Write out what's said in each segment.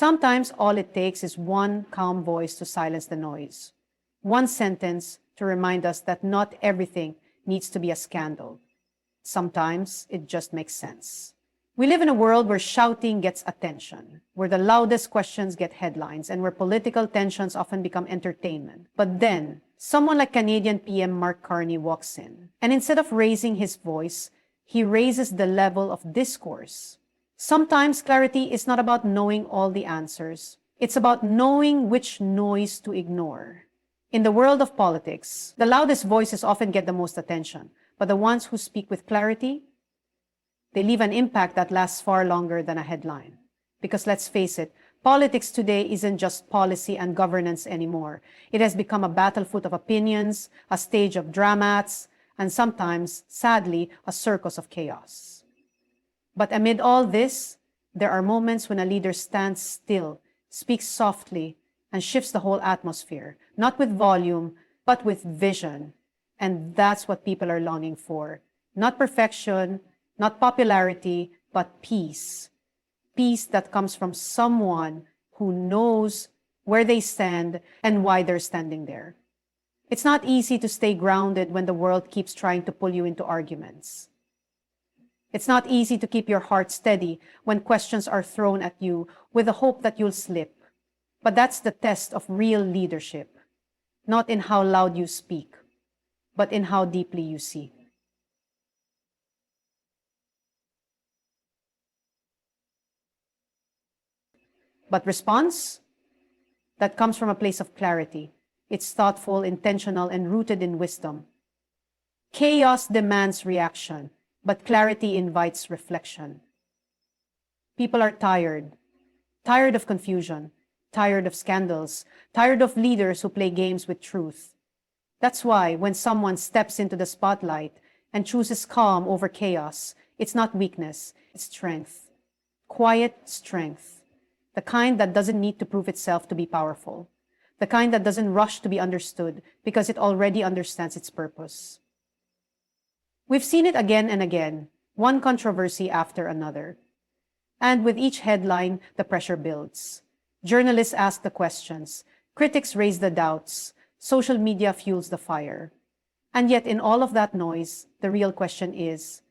Sometimes all it takes is one calm voice to silence the noise. One sentence to remind us that not everything needs to be a scandal. Sometimes it just makes sense. We live in a world where shouting gets attention, where the loudest questions get headlines, and where political tensions often become entertainment. But then, someone like Canadian PM Mark Carney walks in, and instead of raising his voice, he raises the level of discourse. Sometimes clarity is not about knowing all the answers. It's about knowing which noise to ignore. In the world of politics, the loudest voices often get the most attention, but the ones who speak with clarity, they leave an impact that lasts far longer than a headline. Because let's face it, politics today isn't just policy and governance anymore. It has become a battlefield of opinions, a stage of dramats, and sometimes, sadly, a circus of chaos. But amid all this, there are moments when a leader stands still, speaks softly, and shifts the whole atmosphere, not with volume, but with vision. And that's what people are longing for. Not perfection, not popularity, but peace. Peace that comes from someone who knows where they stand and why they're standing there. It's not easy to stay grounded when the world keeps trying to pull you into arguments. It's not easy to keep your heart steady when questions are thrown at you with the hope that you'll slip. But that's the test of real leadership, not in how loud you speak, but in how deeply you see. But response? That comes from a place of clarity. It's thoughtful, intentional, and rooted in wisdom. Chaos demands reaction, but clarity invites reflection. People are tired of confusion, tired of scandals, tired of leaders who play games with truth. That's why when someone steps into the spotlight and chooses calm over chaos, it's not weakness, it's strength. Quiet strength. The kind that doesn't need to prove itself to be powerful. The kind that doesn't rush to be understood because it already understands its purpose. We've seen it again and again, one controversy after another. And with each headline, the pressure builds. Journalists ask the questions, critics raise the doubts, social media fuels the fire. And yet in all of that noise, the real question is,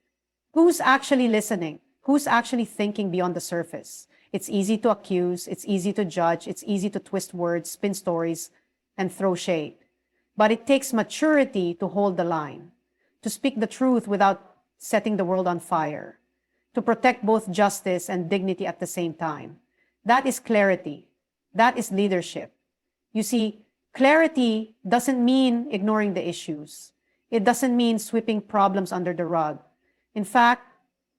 who's actually listening? Who's actually thinking beyond the surface? It's easy to accuse, it's easy to judge, it's easy to twist words, spin stories, and throw shade. But it takes maturity to hold the line, to speak the truth without setting the world on fire, to protect both justice and dignity at the same time. That is clarity. That is leadership. You see, clarity doesn't mean ignoring the issues. It doesn't mean sweeping problems under the rug. In fact,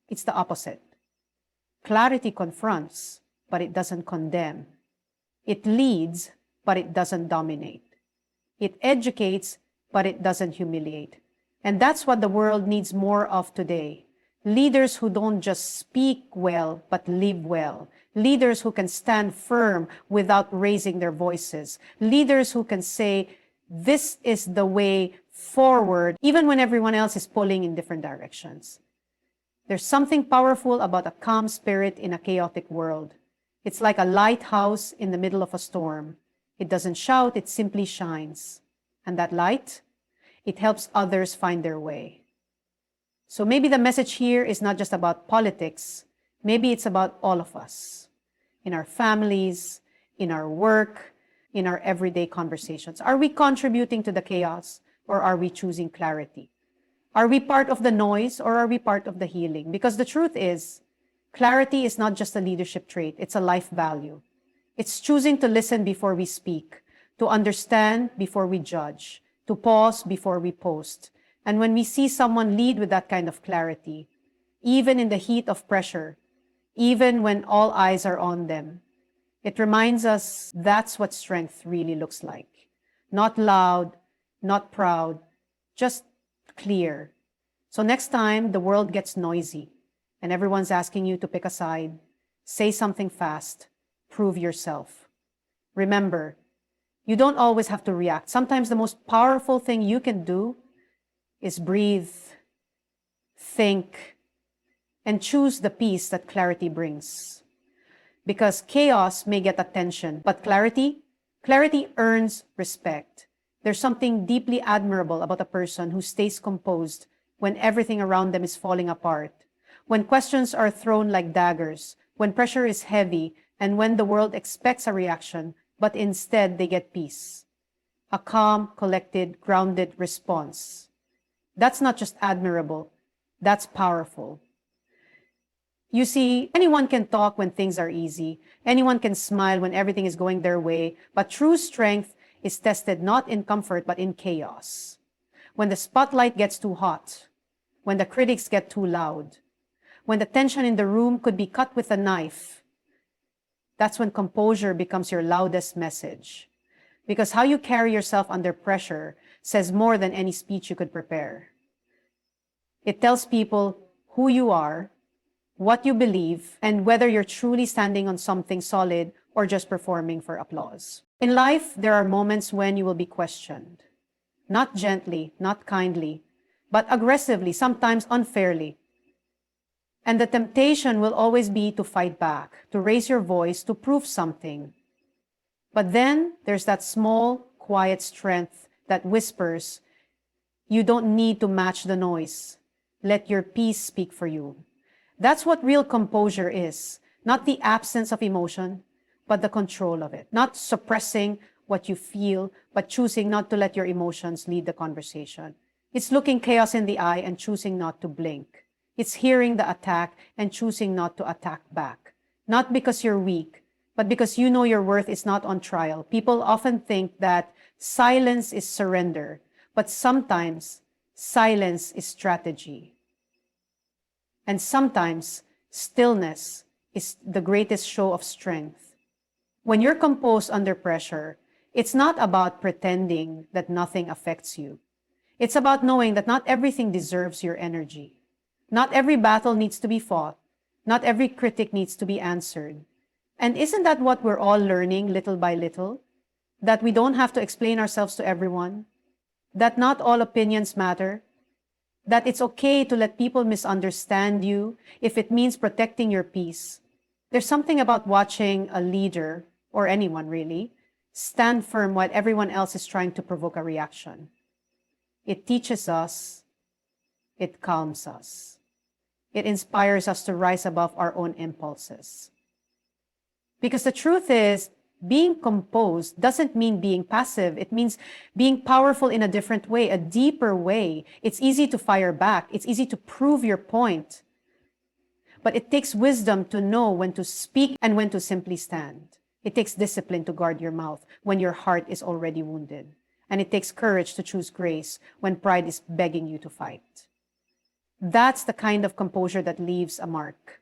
it's the opposite. Clarity confronts, but it doesn't condemn. It leads, but it doesn't dominate. It educates, but it doesn't humiliate. And that's what the world needs more of today. Leaders who don't just speak well, but live well. Leaders who can stand firm without raising their voices. Leaders who can say, this is the way forward, even when everyone else is pulling in different directions. There's something powerful about a calm spirit in a chaotic world. It's like a lighthouse in the middle of a storm. It doesn't shout, it simply shines. And that light, it helps others find their way. So maybe the message here is not just about politics. Maybe it's about all of us. In our families, in our work, in our everyday conversations. Are we contributing to the chaos or are we choosing clarity? Are we part of the noise or are we part of the healing? Because the truth is, clarity is not just a leadership trait, it's a life value. It's choosing to listen before we speak, to understand before we judge, to pause before we post. And when we see someone lead with that kind of clarity, even in the heat of pressure, even when all eyes are on them, it reminds us that's what strength really looks like. Not loud, not proud, just clear. So next time the world gets noisy and everyone's asking you to pick a side, say something fast, prove yourself. Remember, you don't always have to react. Sometimes the most powerful thing you can do is breathe, think, and choose the peace that clarity brings. Because chaos may get attention, but clarity earns respect. There's something deeply admirable about a person who stays composed when everything around them is falling apart, when questions are thrown like daggers, when pressure is heavy, and when the world expects a reaction, but instead they get peace. A calm, collected, grounded response. That's not just admirable, that's powerful. You see, anyone can talk when things are easy. Anyone can smile when everything is going their way. But true strength is tested not in comfort, but in chaos. When the spotlight gets too hot, when the critics get too loud, when the tension in the room could be cut with a knife, that's when composure becomes your loudest message. Because how you carry yourself under pressure says more than any speech you could prepare. It tells people who you are, what you believe, and whether you're truly standing on something solid or just performing for applause. In life, there are moments when you will be questioned. Not gently, not kindly, but aggressively, sometimes unfairly. And the temptation will always be to fight back, to raise your voice, to prove something. But then there's that small, quiet strength that whispers, you don't need to match the noise. Let your peace speak for you. That's what real composure is. Not the absence of emotion, but the control of it. Not suppressing what you feel, but choosing not to let your emotions lead the conversation. It's looking chaos in the eye and choosing not to blink. It's hearing the attack and choosing not to attack back. Not because you're weak, but because you know your worth is not on trial. People often think that silence is surrender, but sometimes silence is strategy. And sometimes stillness is the greatest show of strength. When you're composed under pressure, it's not about pretending that nothing affects you. It's about knowing that not everything deserves your energy. Not every battle needs to be fought. Not every critic needs to be answered. And isn't that what we're all learning little by little? That we don't have to explain ourselves to everyone? That not all opinions matter? That it's okay to let people misunderstand you if it means protecting your peace? There's something about watching a leader, or anyone really, stand firm while everyone else is trying to provoke a reaction. It teaches us, it calms us. It inspires us to rise above our own impulses. Because the truth is, being composed doesn't mean being passive. It means being powerful in a different way, a deeper way. It's easy to fire back. It's easy to prove your point. But it takes wisdom to know when to speak and when to simply stand. It takes discipline to guard your mouth when your heart is already wounded. And it takes courage to choose grace when pride is begging you to fight. That's the kind of composure that leaves a mark.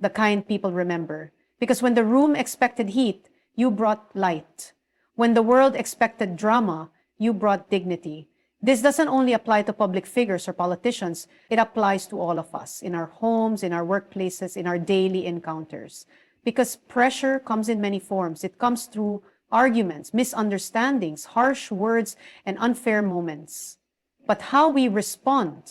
The kind people remember. Because when the room expected heat, you brought light. When the world expected drama, you brought dignity. This doesn't only apply to public figures or politicians. It applies to all of us, in our homes, in our workplaces, in our daily encounters. Because pressure comes in many forms. It comes through arguments, misunderstandings, harsh words, and unfair moments. But how we respond,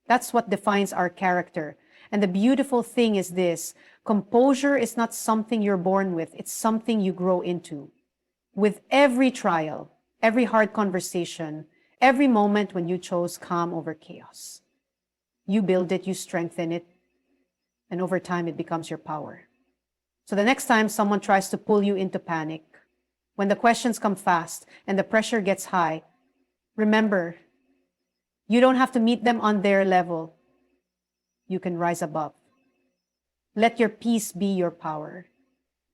that's what defines our character. And the beautiful thing is this: composure is not something you're born with, it's something you grow into. With every trial, every hard conversation, every moment when you chose calm over chaos. You build it, you strengthen it, and over time it becomes your power. So the next time someone tries to pull you into panic, when the questions come fast and the pressure gets high, remember, you don't have to meet them on their level. You can rise above. Let your peace be your power.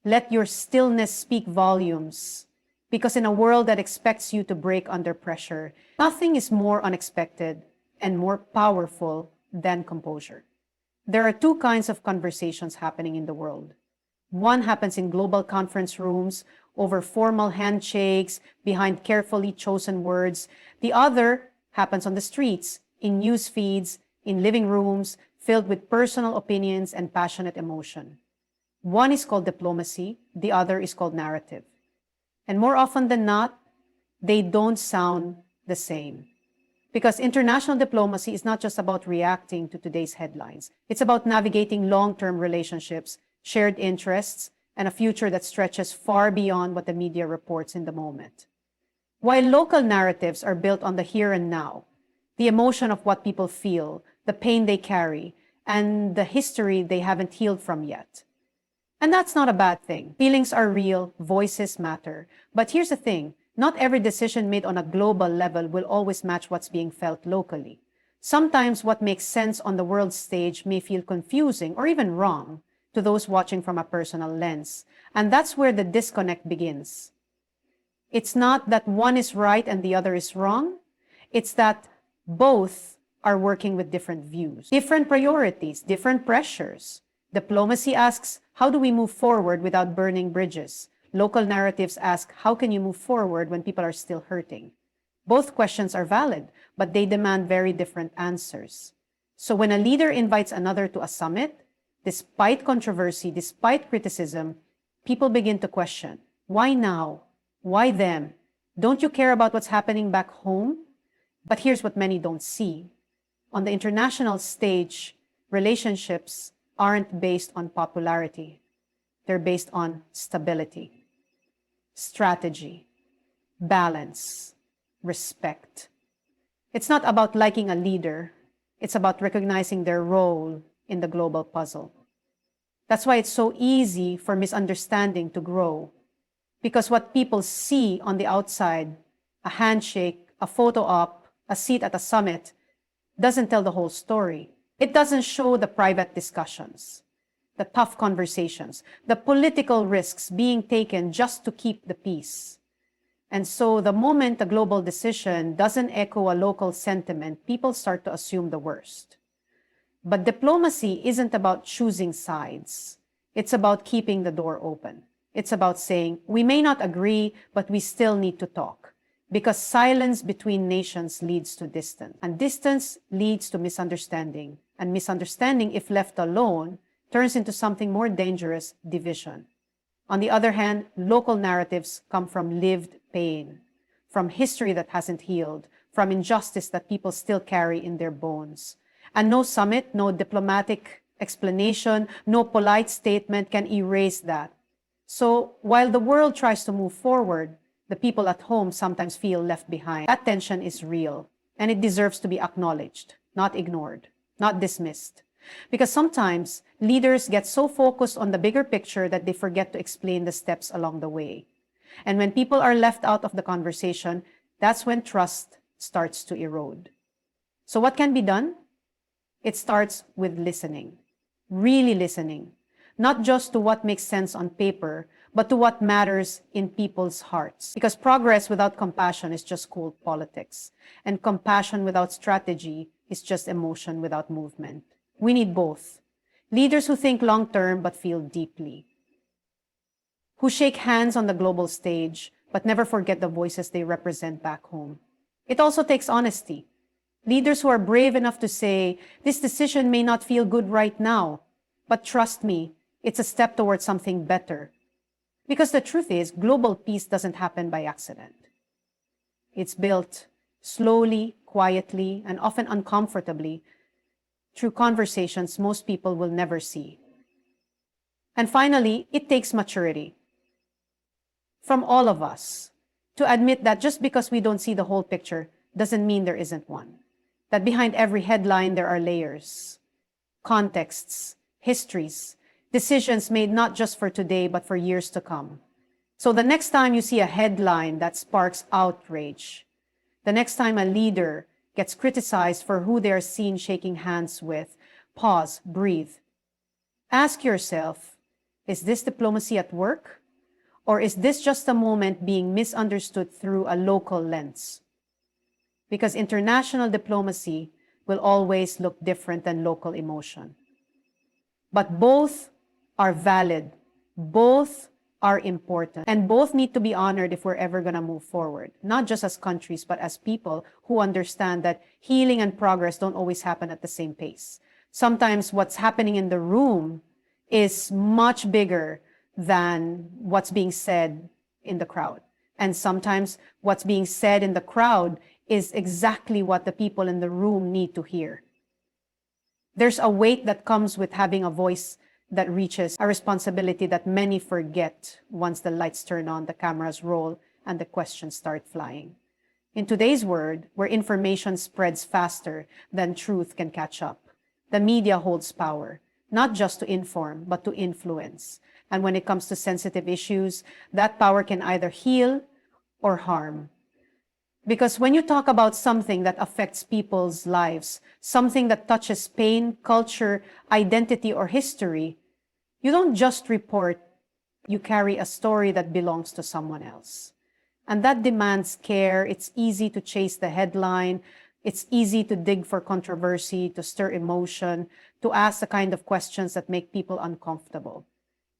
Let your stillness speak volumes. Because in a world that expects you to break under pressure, nothing is more unexpected and more powerful than composure. There are two kinds of conversations happening in the world. One happens in global conference rooms, over formal handshakes, behind carefully chosen words. The other happens on the streets, in news feeds, in living rooms, filled with personal opinions and passionate emotion. One is called diplomacy, the other is called narrative. And more often than not, they don't sound the same. Because international diplomacy is not just about reacting to today's headlines. It's about navigating long-term relationships, shared interests, and a future that stretches far beyond what the media reports in the moment. While local narratives are built on the here and now, the emotion of what people feel, the pain they carry, and the history they haven't healed from yet. And that's not a bad thing. Feelings are real, voices matter. But here's the thing, not every decision made on a global level will always match what's being felt locally. Sometimes what makes sense on the world stage may feel confusing or even wrong to those watching from a personal lens. And that's where the disconnect begins. It's not that one is right and the other is wrong. It's that both are working with different views, different priorities, different pressures. Diplomacy asks, how do we move forward without burning bridges? Local narratives ask, how can you move forward when people are still hurting? Both questions are valid, but they demand very different answers. So when a leader invites another to a summit, despite controversy, despite criticism, people begin to question, why now? Why them? Don't you care about what's happening back home? But here's what many don't see. On the international stage, relationships aren't based on popularity. They're based on stability, strategy, balance, respect. It's not about liking a leader. It's about recognizing their role in the global puzzle. That's why it's so easy for misunderstanding to grow. Because what people see on the outside, a handshake, a photo op, a seat at a summit, doesn't tell the whole story. It doesn't show the private discussions, the tough conversations, the political risks being taken just to keep the peace. And so the moment a global decision doesn't echo a local sentiment, people start to assume the worst. But diplomacy isn't about choosing sides. It's about keeping the door open. It's about saying, we may not agree, but we still need to talk. Because silence between nations leads to distance. And distance leads to misunderstanding. And misunderstanding, if left alone, turns into something more dangerous, division. On the other hand, local narratives come from lived pain, from history that hasn't healed, from injustice that people still carry in their bones. And no summit, no diplomatic explanation, no polite statement can erase that. So while the world tries to move forward, the people at home sometimes feel left behind. That tension is real, and it deserves to be acknowledged, not ignored, not dismissed. Because sometimes leaders get so focused on the bigger picture that they forget to explain the steps along the way. And when people are left out of the conversation, that's when trust starts to erode. So what can be done? It starts with listening, really listening. Not just to what makes sense on paper, but to what matters in people's hearts. Because progress without compassion is just cold politics. And compassion without strategy is just emotion without movement. We need both. Leaders who think long-term but feel deeply. Who shake hands on the global stage but never forget the voices they represent back home. It also takes honesty. Leaders who are brave enough to say, this decision may not feel good right now, but trust me, it's a step towards something better. Because the truth is, global peace doesn't happen by accident. It's built slowly, quietly, and often uncomfortably through conversations most people will never see. And finally, it takes maturity from all of us to admit that just because we don't see the whole picture doesn't mean there isn't one. That behind every headline there are layers, contexts, histories, decisions made not just for today, but for years to come. So the next time you see a headline that sparks outrage, the next time a leader gets criticized for who they are seen shaking hands with, pause, breathe. Ask yourself, is this diplomacy at work? Or is this just a moment being misunderstood through a local lens? Because international diplomacy will always look different than local emotion. But both are valid, both are important, and both need to be honored if we're ever going to move forward, not just as countries, but as people who understand that healing and progress don't always happen at the same pace. Sometimes what's happening in the room is much bigger than what's being said in the crowd. And sometimes what's being said in the crowd is exactly what the people in the room need to hear. There's a weight that comes with having a voice that reaches, a responsibility that many forget once the lights turn on, the cameras roll, and the questions start flying. In today's world, where information spreads faster than truth can catch up, the media holds power, not just to inform, but to influence. And when it comes to sensitive issues, that power can either heal or harm. Because when you talk about something that affects people's lives, something that touches pain, culture, identity, or history, you don't just report, you carry a story that belongs to someone else. And that demands care. It's easy to chase the headline. It's easy to dig for controversy, to stir emotion, to ask the kind of questions that make people uncomfortable.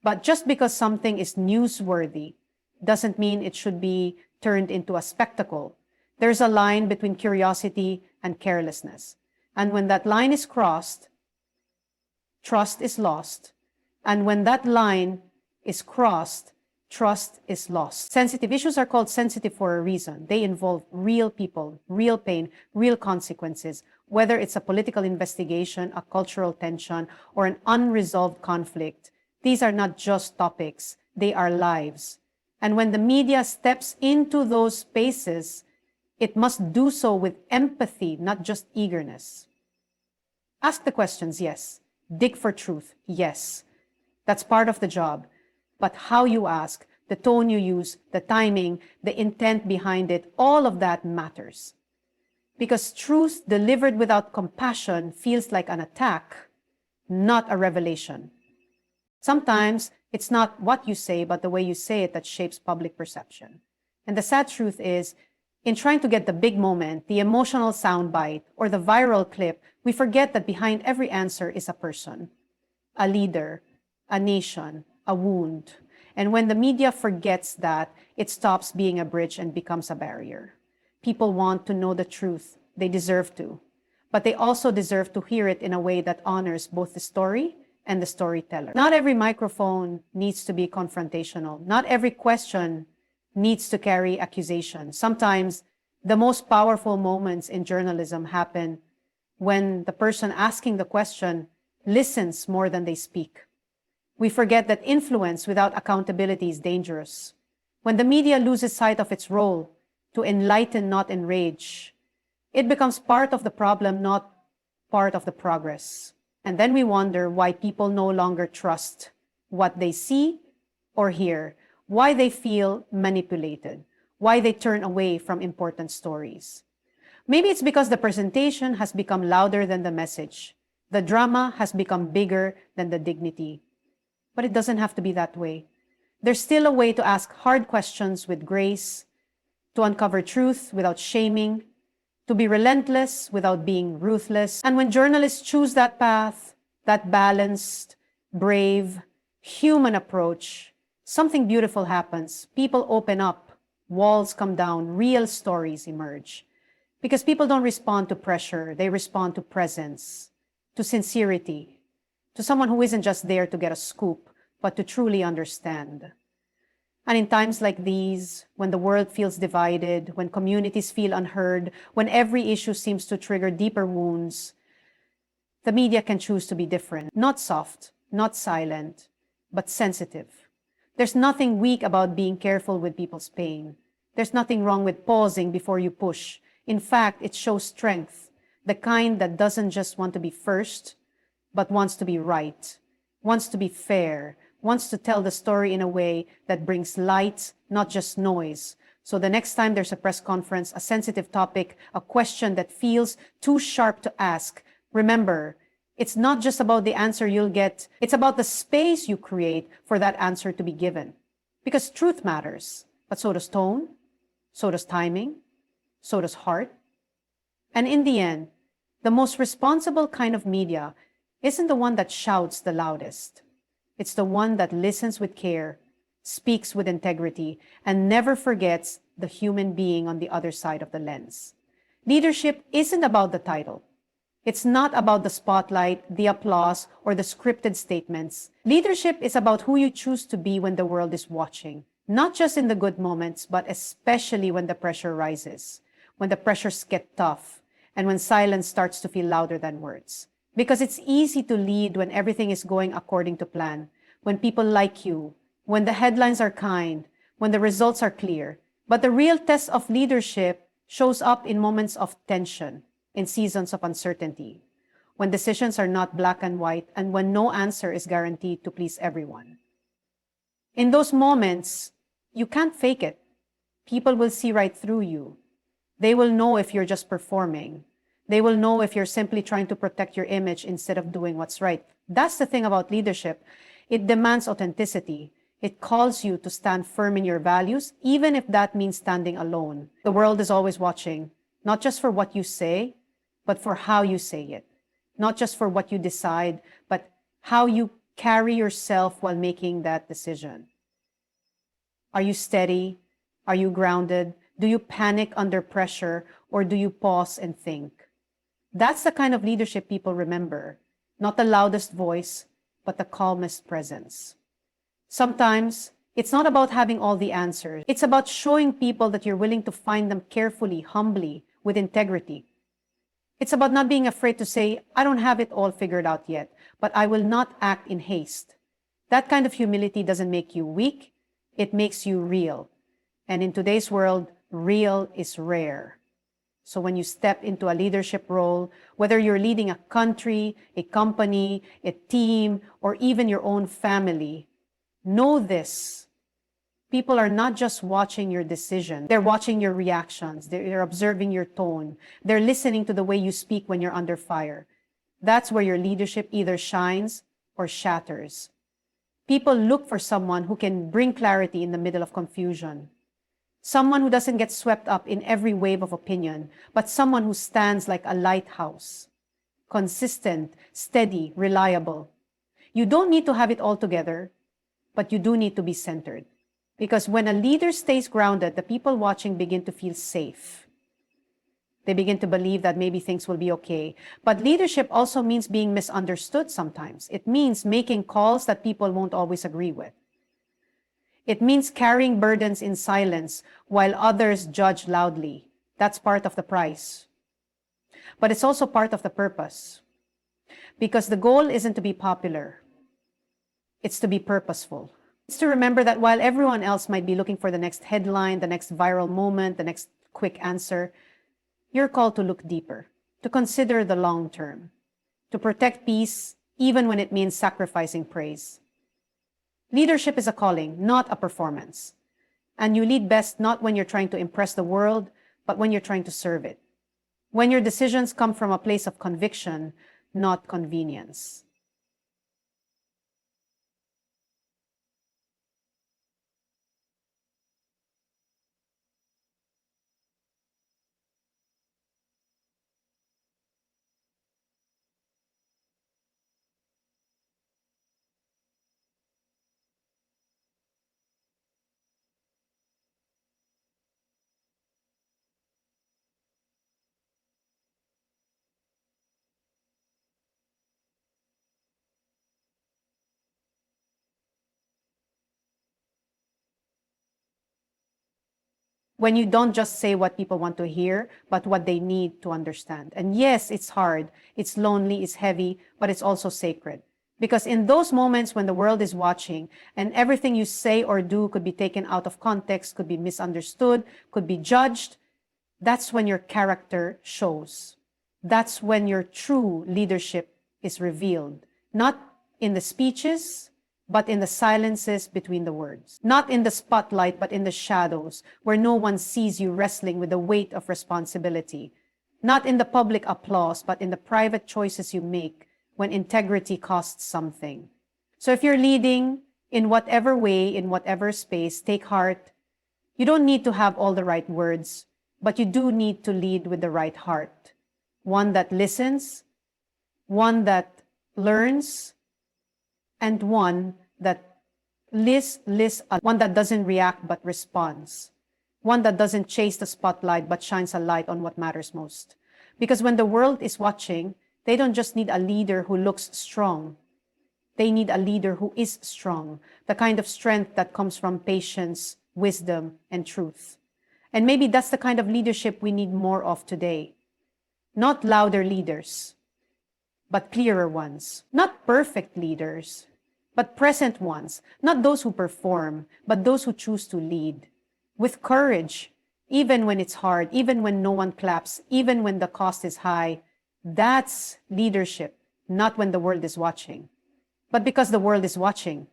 But just because something is newsworthy doesn't mean it should be turned into a spectacle. There's a line between curiosity and carelessness. And when that line is crossed, trust is lost. And when that line is crossed, trust is lost. Sensitive issues are called sensitive for a reason. They involve real people, real pain, real consequences, whether it's a political investigation, a cultural tension, or an unresolved conflict. These are not just topics, they are lives. And when the media steps into those spaces, it must do so with empathy, not just eagerness. Ask the questions, yes. Dig for truth, yes. That's part of the job. But how you ask, the tone you use, the timing, the intent behind it, all of that matters. Because truth delivered without compassion feels like an attack, not a revelation. Sometimes it's not what you say, but the way you say it that shapes public perception. And the sad truth is, in trying to get the big moment, the emotional soundbite, or the viral clip, we forget that behind every answer is a person, a leader, a nation, a wound. And when the media forgets that, it stops being a bridge and becomes a barrier. People want to know the truth. They deserve to. But they also deserve to hear it in a way that honors both the story and the storyteller. Not every microphone needs to be confrontational. Not every question needs to carry accusation. Sometimes the most powerful moments in journalism happen when the person asking the question listens more than they speak. We forget that influence without accountability is dangerous. When the media loses sight of its role to enlighten, not enrage, it becomes part of the problem, not part of the progress. And then we wonder why people no longer trust what they see or hear, why they feel manipulated, why they turn away from important stories. Maybe it's because the presentation has become louder than the message. The drama has become bigger than the dignity. But it doesn't have to be that way. There's still a way to ask hard questions with grace, to uncover truth without shaming, to be relentless without being ruthless. And when journalists choose that path, that balanced, brave, human approach, something beautiful happens. People open up, walls come down, real stories emerge. Because people don't respond to pressure, they respond to presence, to sincerity, to someone who isn't just there to get a scoop, but to truly understand. And in times like these, when the world feels divided, when communities feel unheard, when every issue seems to trigger deeper wounds, the media can choose to be different. Not soft, not silent, but sensitive. There's nothing weak about being careful with people's pain. There's nothing wrong with pausing before you push. In fact, it shows strength, the kind that doesn't just want to be first, but wants to be right, wants to be fair, wants to tell the story in a way that brings light, not just noise. So the next time there's a press conference, a sensitive topic, a question that feels too sharp to ask, remember, it's not just about the answer you'll get, it's about the space you create for that answer to be given. Because truth matters, but so does tone, so does timing, so does heart. And in the end, the most responsible kind of media isn't the one that shouts the loudest. It's the one that listens with care, speaks with integrity, and never forgets the human being on the other side of the lens. Leadership isn't about the title. It's not about the spotlight, the applause, or the scripted statements. Leadership is about who you choose to be when the world is watching. Not just in the good moments, but especially when the pressure rises, when the pressures get tough, and when silence starts to feel louder than words. Because it's easy to lead when everything is going according to plan, when people like you, when the headlines are kind, when the results are clear. But the real test of leadership shows up in moments of tension, in seasons of uncertainty, when decisions are not black and white, and when no answer is guaranteed to please everyone. In those moments, you can't fake it. People will see right through you. They will know if you're just performing. They will know if you're simply trying to protect your image instead of doing what's right. That's the thing about leadership. It demands authenticity. It calls you to stand firm in your values, even if that means standing alone. The world is always watching, not just for what you say, but for how you say it. Not just for what you decide, but how you carry yourself while making that decision. Are you steady? Are you grounded? Do you panic under pressure, or do you pause and think? That's the kind of leadership people remember. Not the loudest voice, but the calmest presence. Sometimes, it's not about having all the answers. It's about showing people that you're willing to find them carefully, humbly, with integrity. It's about not being afraid to say, I don't have it all figured out yet, but I will not act in haste. That kind of humility doesn't make you weak, it makes you real. And in today's world, real is rare. So when you step into a leadership role, whether you're leading a country, a company, a team, or even your own family, know this. People are not just watching your decision. They're watching your reactions. They're observing your tone. They're listening to the way you speak when you're under fire. That's where your leadership either shines or shatters. People look for someone who can bring clarity in the middle of confusion. Someone who doesn't get swept up in every wave of opinion, but someone who stands like a lighthouse. Consistent, steady, reliable. You don't need to have it all together, but you do need to be centered. Because when a leader stays grounded, the people watching begin to feel safe. They begin to believe that maybe things will be okay. But leadership also means being misunderstood sometimes. It means making calls that people won't always agree with. It means carrying burdens in silence while others judge loudly. That's part of the price. But it's also part of the purpose. Because the goal isn't to be popular. It's to be purposeful. It's to remember that while everyone else might be looking for the next headline, the next viral moment, the next quick answer, you're called to look deeper, to consider the long term, to protect peace even when it means sacrificing praise. Leadership is a calling, not a performance. And you lead best not when you're trying to impress the world, but when you're trying to serve it. When your decisions come from a place of conviction, not convenience. When you don't just say what people want to hear, but what they need to understand. And yes, it's hard, it's lonely, it's heavy, but it's also sacred. Because in those moments when the world is watching and everything you say or do could be taken out of context, could be misunderstood, could be judged, that's when your character shows. That's when your true leadership is revealed. Not in the speeches, but in the silences between the words. Not in the spotlight, but in the shadows, where no one sees you wrestling with the weight of responsibility. Not in the public applause, but in the private choices you make when integrity costs something. So if you're leading in whatever way, in whatever space, take heart. You don't need to have all the right words, but you do need to lead with the right heart. One that listens, one that learns, and one that one that doesn't react but responds. One that doesn't chase the spotlight but shines a light on what matters most. Because when the world is watching, they don't just need a leader who looks strong. They need a leader who is strong, the kind of strength that comes from patience, wisdom, and truth. And maybe that's the kind of leadership we need more of today. Not louder leaders, but clearer ones. Not perfect leaders, but present ones. Not those who perform, but those who choose to lead. With courage, even when it's hard, even when no one claps, even when the cost is high. That's leadership, not when the world is watching, but because the world is watching.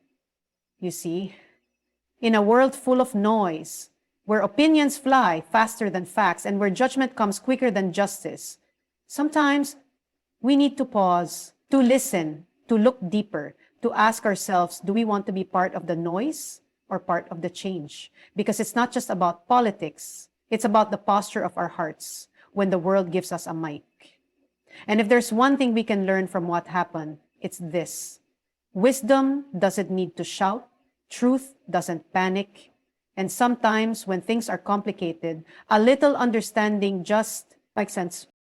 You see, in a world full of noise, where opinions fly faster than facts and where judgment comes quicker than justice, sometimes we need to pause, to listen, to look deeper, to ask ourselves, do we want to be part of the noise or part of the change? Because it's not just about politics, it's about the posture of our hearts when the world gives us a mic. And if there's one thing we can learn from what happened, it's this. Wisdom doesn't need to shout, truth doesn't panic, and sometimes when things are complicated, a little understanding just makes sense.